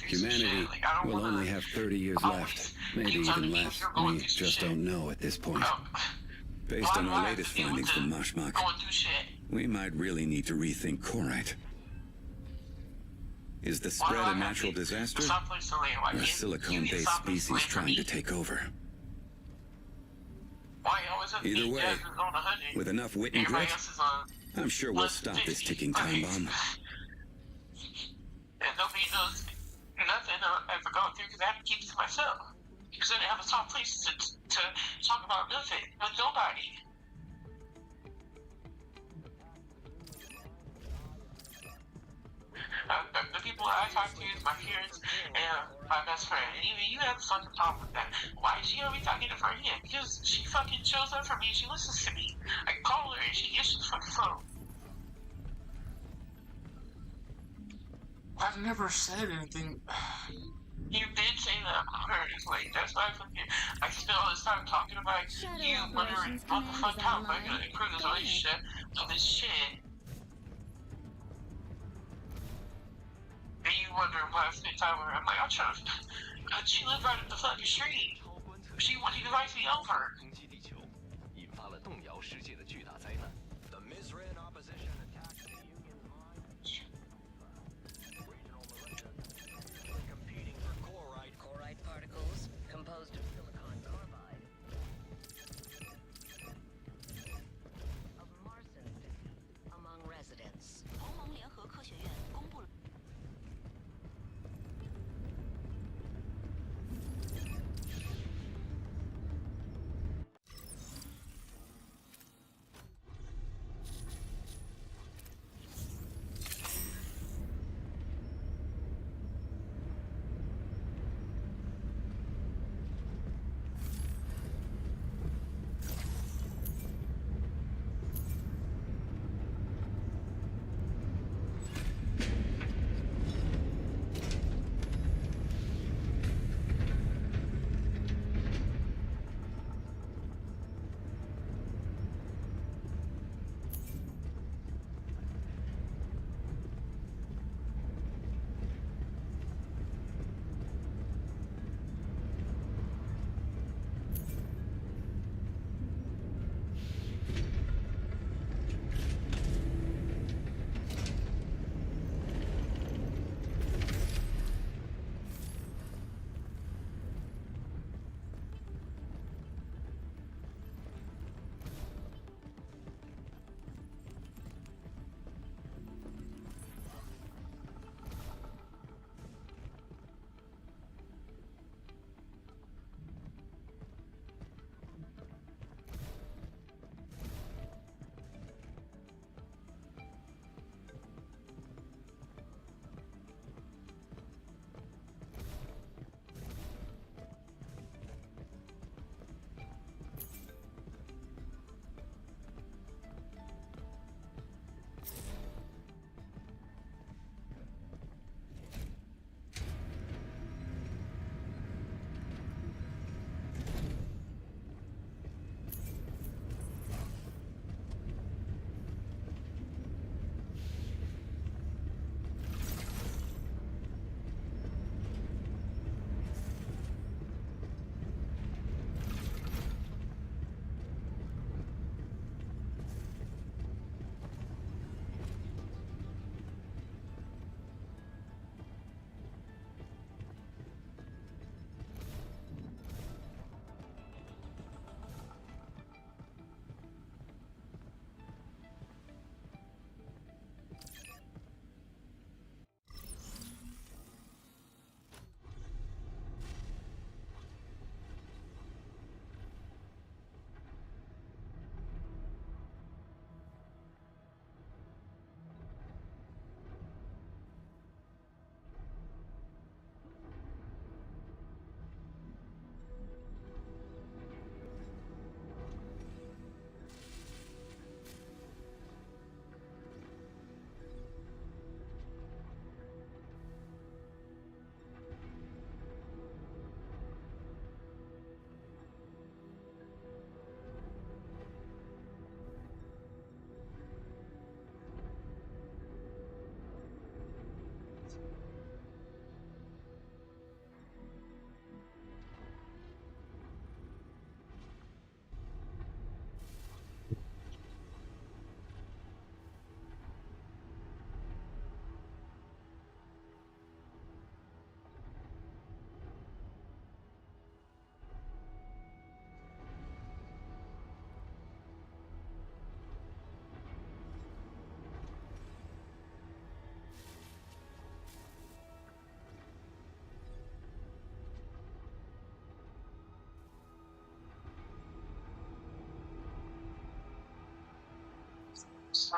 humanity will only have 30 years left, maybe even less. We just don't know at this point. Based on our latest findings from Mashmak, we might really need to rethink Korite. Is the spread a natural disaster, or a silicone-based species trying to take over? Either way, with enough wit and grit, I'm sure we'll stop this ticking time bomb. And nobody knows nothing I've ever gone through because I have to keep it to myself. Because I didn't have a top place to talk about nothing with nobody. The people I talk to is my parents and my best friend. And even you have a fucking problem with that. Why is she always talking to her? Yeah, because she fucking shows up for me and she listens to me. I call her and she answers the fucking phone. I've never said anything. You did say that about her. It's like, that's why I still started talking about you wondering what the fuck, how am I going to improve this relationship with this shit? And you wonder why I spent time with her. I'm like, I'm trying to. She lived right up the fucking street. She invites me over. The Mizran opposition attacked the Union lines. Regional militia competing for Korite. Korite particles composed of silicon carbide. Of Marsan among residents.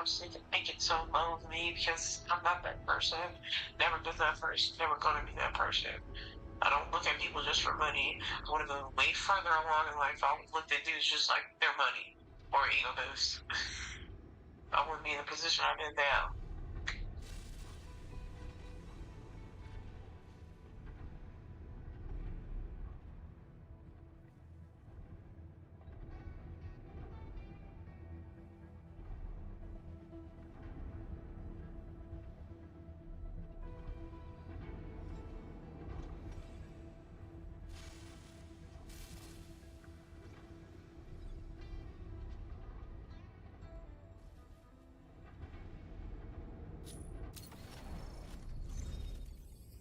sometimes make it so low to me because I'm not that person. Never been that person. Never gonna be that person. I don't look at people just for money. I want to go way further along in life. I would look at dudes just like their money or ego boost. I wouldn't be in the position I'm in now.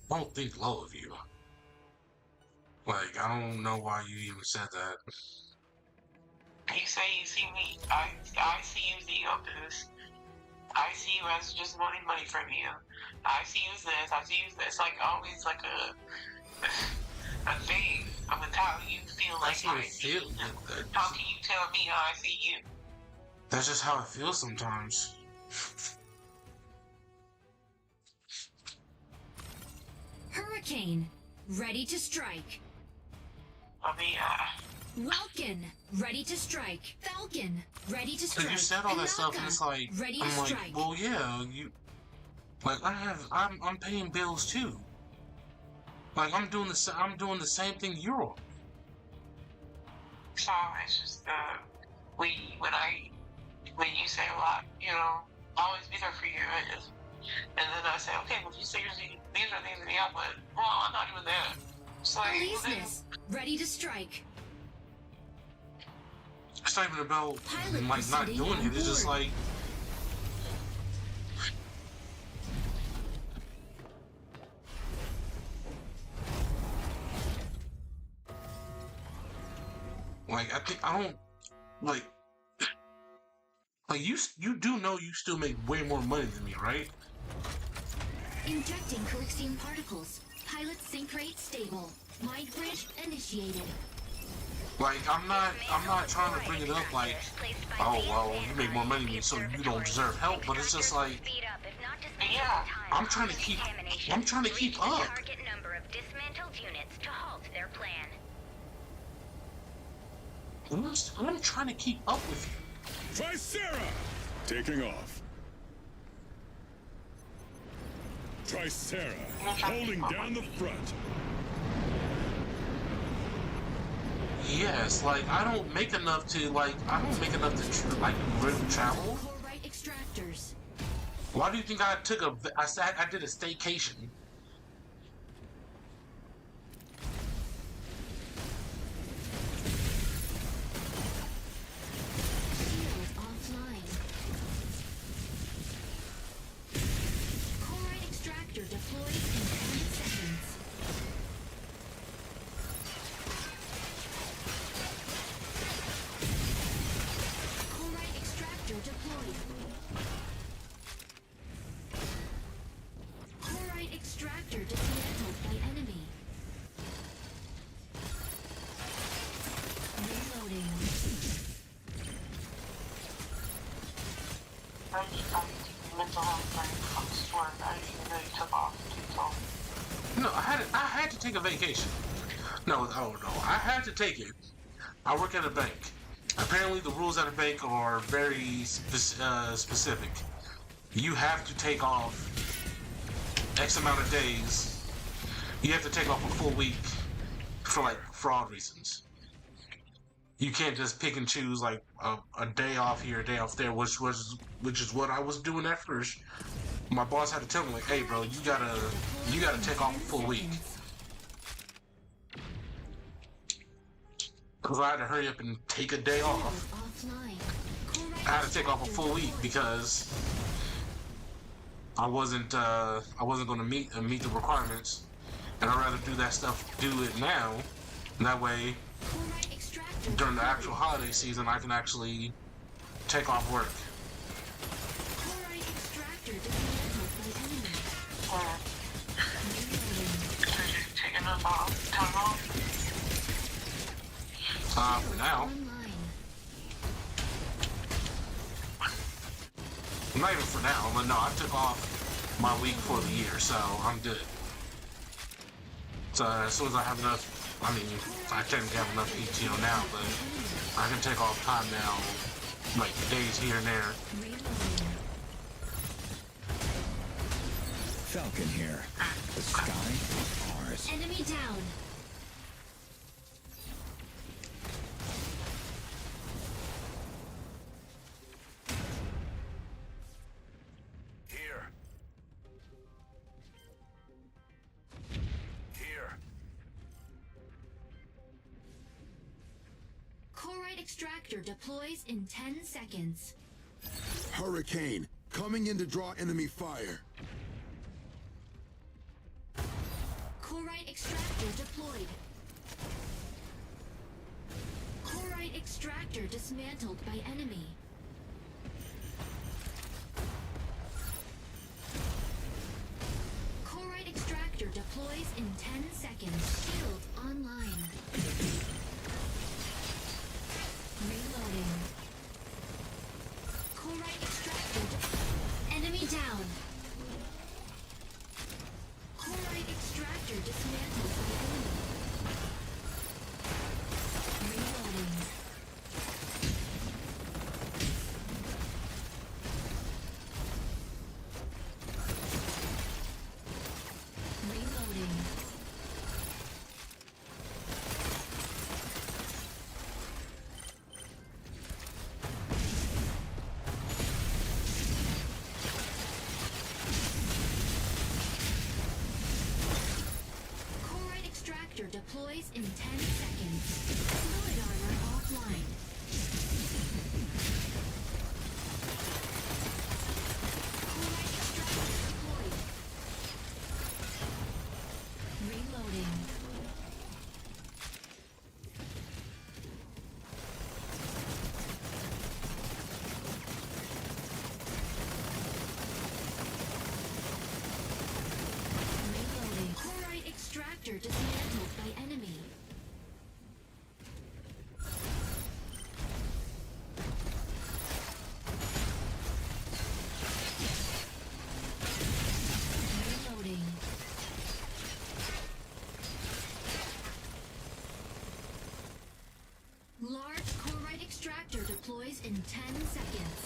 I don't think low of you. Like, I don't know why you even said that. You say you see me, I see you as the ego boost. I see you as just wanting money from you. I see you as this, I see you as this. Like, always like a thing. I'm gonna tell you feel like how I feel. How can you tell me how I see you? That's just how I feel sometimes. Hurricane, ready to strike. Welkin, ready to strike. Falcon, ready to strike. You said all that stuff, and it's like, ready I'm to like, strike. well, yeah, you. Like, I'm paying bills too. Like, I'm doing the same thing you're on. So it's just when you say a lot, you know, always be there for you. And then I say, okay, well, you say these are things in the outlet. Well, I'm not even there. It's like, Elysius, ready to strike. It's not even about Pilot like not proceeding doing on it. It's just board. like I think I don't like you do know you still make way more money than me, right? Injecting Calixtium particles. Pilot sync rate stable. Mind bridge initiated. Like I'm not trying to bring it up like, oh well, you make more money than me, so you don't deserve help. But it's just like, yeah, I'm trying to keep up. Target number of dismantled units to halt their plan. I'm trying to keep up with you. Tricera! Taking off. Tricera, holding down the front. Yes, like I don't make enough to really travel. Corite extractors. Why do you think I did a staycation? Shield offline. Corite extractor deployed in 10 seconds. Corite extractor deployed. Corite extractor dismantled by enemy. Reloading. mental health thing comes to work. I didn't even know you took off. So. No, I had to take a vacation. No, I had to take it. I work at a bank. Apparently, the rules at a bank are very specific. You have to take off X amount of days. You have to take off a full week for like fraud reasons. You can't just pick and choose like a day off here, a day off there, which is what I was doing at first. My boss had to tell me like, "Hey, bro, you gotta take off a full week." Because I had to hurry up and take a day off. I had to take off a full week because I wasn't going to meet the requirements, and I'd rather do it now. And that way, during the actual holiday season, I can actually take off work. Taking time off. For now. Not even for now, but no, I took off my week for the year, so I'm good. So as soon as I have enough, I mean, I technically have enough PTO now, but I can take off time now, like days here and there. Falcon here. The sky is ours. Enemy down. Here. Here. Corite extractor deploys in 10 seconds. Hurricane, coming in to draw enemy fire. Corite extractor deployed. Corite extractor dismantled by enemy. Corite extractor deploys in 10 seconds. Shield online. Reloading. Corite extractor. Enemy down. Corite extractor dismantled by enemy. Reloading. Reloading. Corite extractor deploys in 10 seconds. Fluid armor offline. Corite extractor deployed. Reloading. Reloading. Corite extractor dismantled by enemy. Reloading. Large corite extractor deploys in 10 seconds.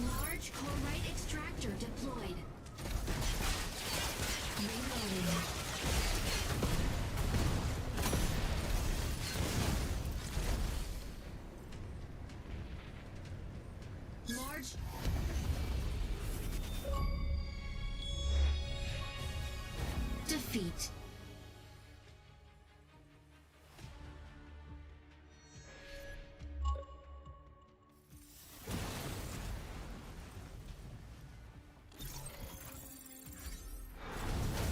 Large corite extractor deployed. Reloading. Large. Defeat.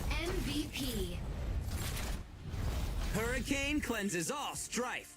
MVP. Hurricane cleanses all strife.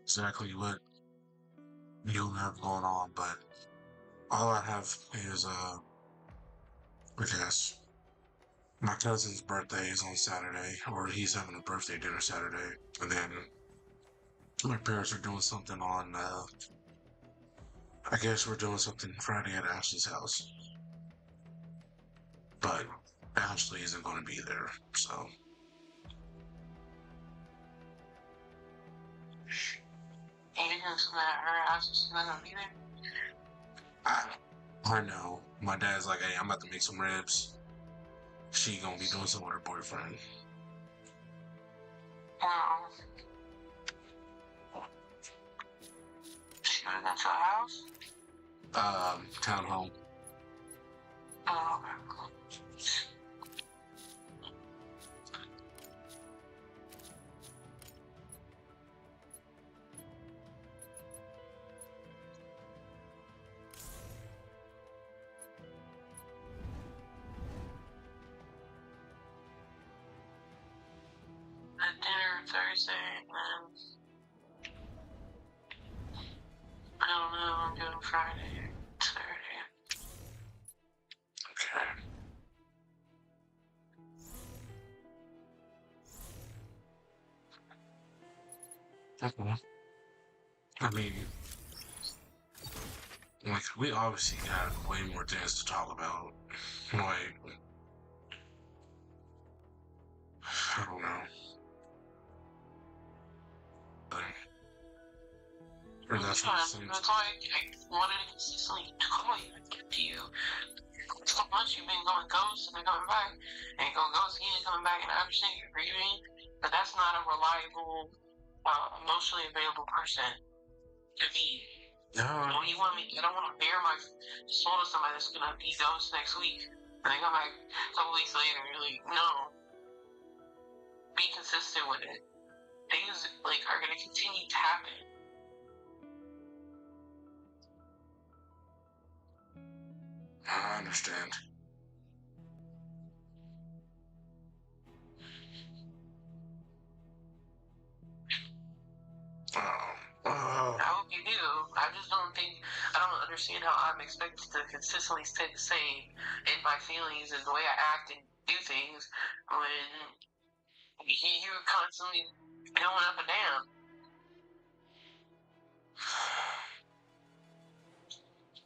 Exactly what you have going on, but all I have is I guess my cousin's birthday is on Saturday, or he's having a birthday dinner Saturday, and then my parents are doing something on I guess we're doing something Friday at Ashley's house. but Ashley isn't going to be there, so. I know. My dad's like, hey, I'm about to make some ribs. She gonna be doing something with her boyfriend. She gonna go to a house? Townhome. Oh, okay. Dinner Thursday, and I don't know, I'm doing Friday, Saturday. Okay. I mean, like, we obviously got way more things to talk about. Like, I don't know. Or that's what it seems. That's why I wanted to consistently call you and get to you. So much you've been going ghost and then coming back, and going ghost again and coming back, and I understand you're grieving, but that's not a reliable, emotionally available person to me. No. When you want me, I don't want to bare my soul to somebody that's gonna be ghost next week, and then come back a couple weeks later, and you're like, no. Be consistent with it. Things like are gonna continue to happen. I understand. I hope you do. I just don't think, I don't understand how I'm expected to consistently stay the same in my feelings and the way I act and do things when you're constantly going up and down.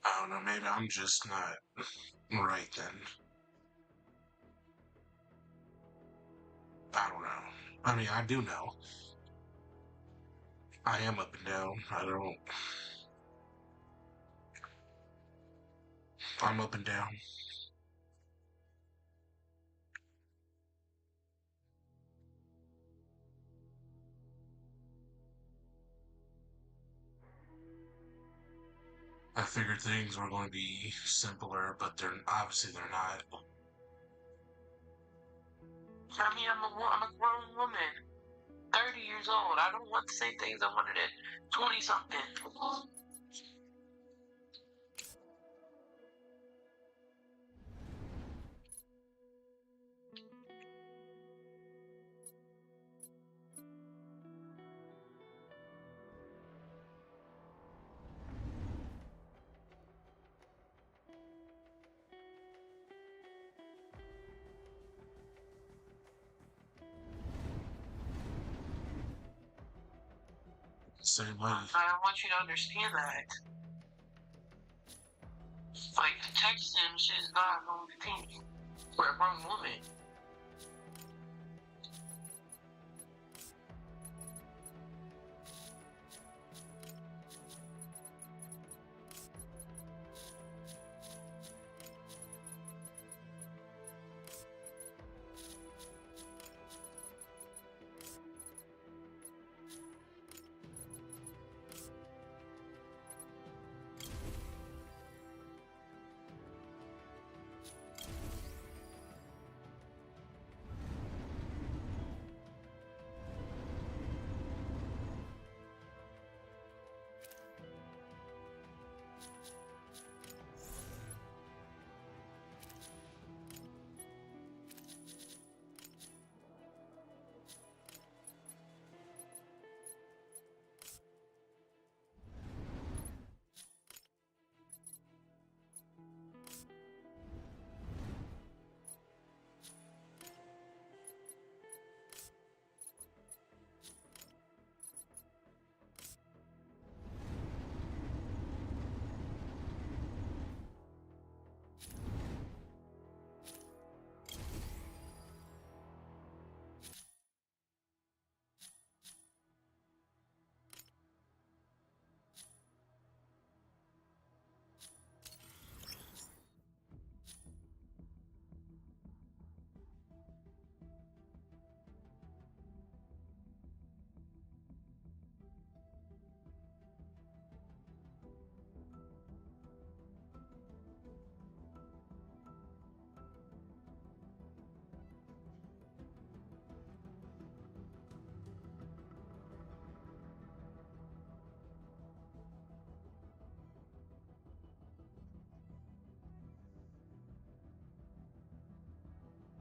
I don't know, maybe I'm just not right then. I don't know. I mean, I do know. I am up and down. I'm up and down. I figured things were going to be simpler, but they're not. I mean, I'm a grown woman, 30 years old. I don't want the same things I wanted at 20-something. Same way. I want you to understand that. Like, texting is not a grown thing for a grown woman.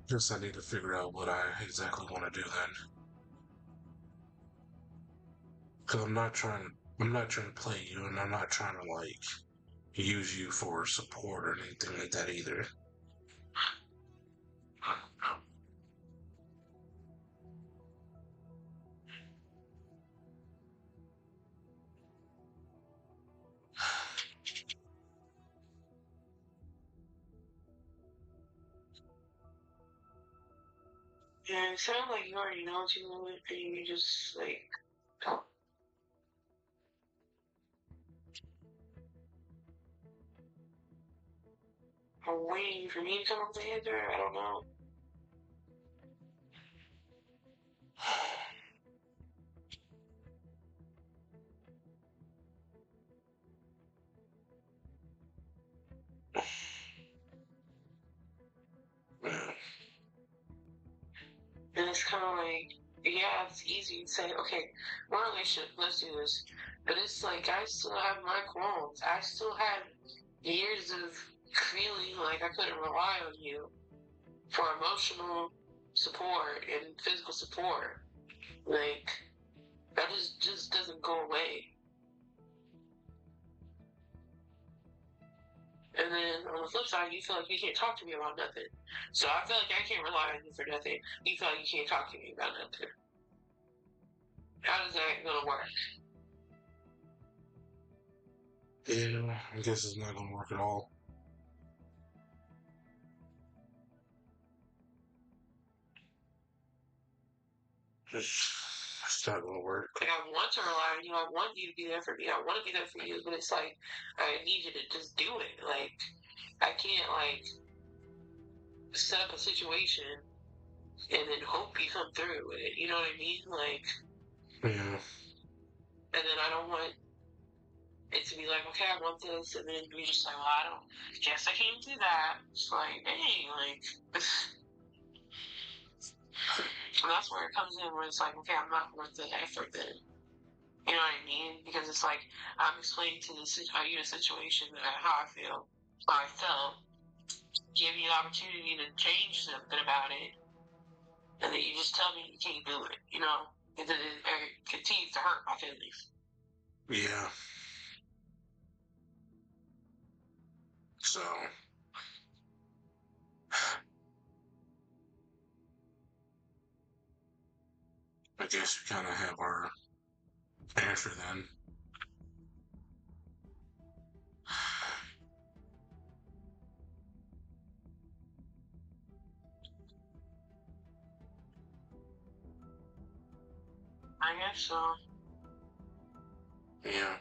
Guess I need to figure out what I exactly want to do then. Cause I'm not trying to play you, and I'm not trying to like use you for support or anything like that either. Yeah, it sounds like you already know what you want, and you just like are waiting for me to come up with the answer. I don't know. And it's kind of like, yeah, it's easy to say, okay, we're in a relationship, let's do this. But it's like, I still have my qualms. I still have years of feeling like I couldn't rely on you for emotional support and physical support. Like, that just doesn't go away. And then on the flip side, you feel like you can't talk to me about nothing. So I feel like I can't rely on you for nothing. You feel like you can't talk to me about nothing. How is that gonna work? Yeah, I guess it's not gonna work at all. It's not gonna work. Like, I want to rely on you. I want you to be there for me. I want to be there for you. But it's like, I need you to just do it. Like, I can't, like, set up a situation and then hope you come through with it. You know what I mean? Like, Yeah. and then I don't want it to be like, okay, I want this, and then you're just like, well, I don't, guess I can't do that. It's like, dang, like, and that's where it comes in, where it's like, okay, I'm not worth the effort then. You know what I mean? Because it's like, I'm explaining to you the situation, how I feel, how I felt, give you the opportunity to change something about it, and then you just tell me you can't do it, you know? And then it continues to hurt my feelings. Yeah. So, I guess we kind of have our answer then. I guess so. Yeah.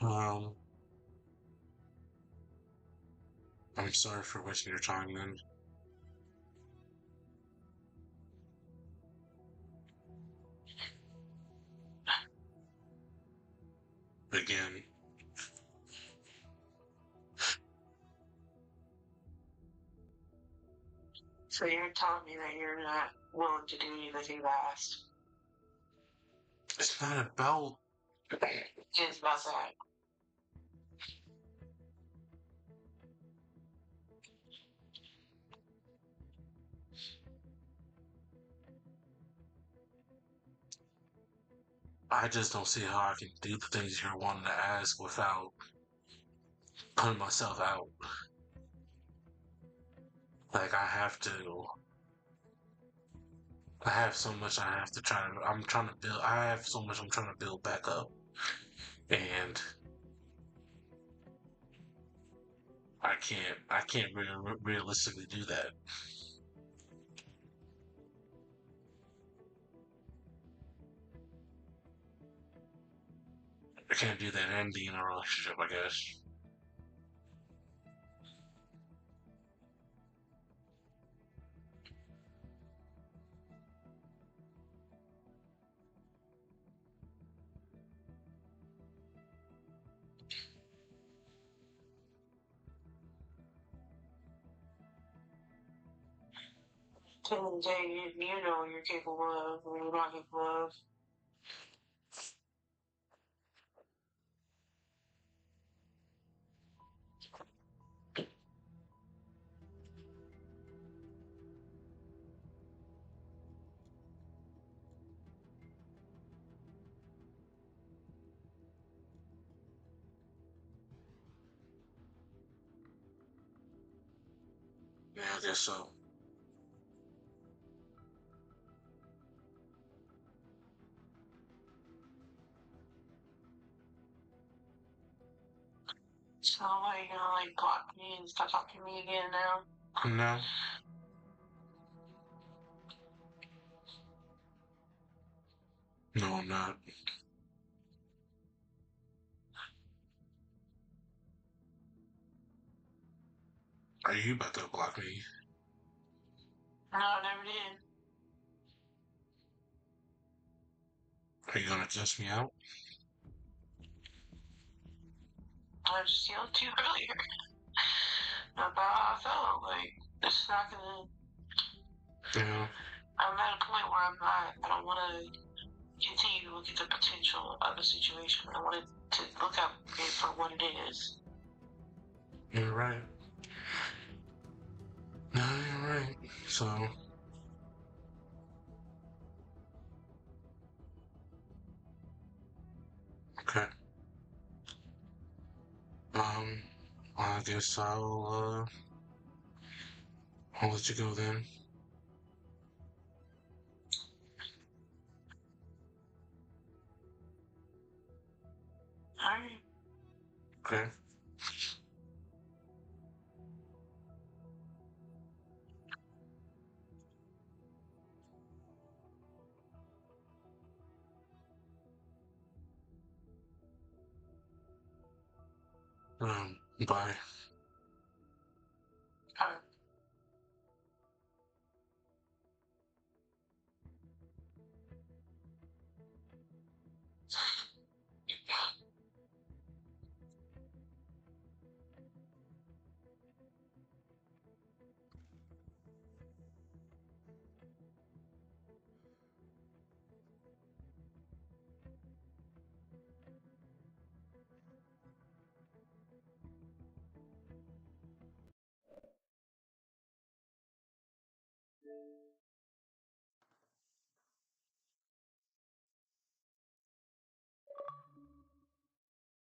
Um, I'm sorry for wasting your time then. Again. So you're telling me that you're not willing to do anything you've asked? It's not about. It's about that. I just don't see how I can do the things you're wanting to ask without putting myself out. Like, I have to. I have so much I have to try to. I'm trying to build. I have so much I'm trying to build back up. And I can't realistically do that. I can't do that and be in a relationship, I guess. the end of the day, you know what you're capable of, what you're not capable of. Yeah, I guess so. So, are you gonna, like, block me and stop talking to me again now? No. No, I'm not. Are you about to block me? No, I never did. Are you gonna cuss me out? I just yelled at you earlier about how I felt. Like, this is not gonna. Yeah. I'm at a point where I don't want to continue to look at the potential of the situation. I want to look at it for what it is. You're right. No, you're right. So. Okay. I guess I'll let you go then. Alright. Okay. Bye.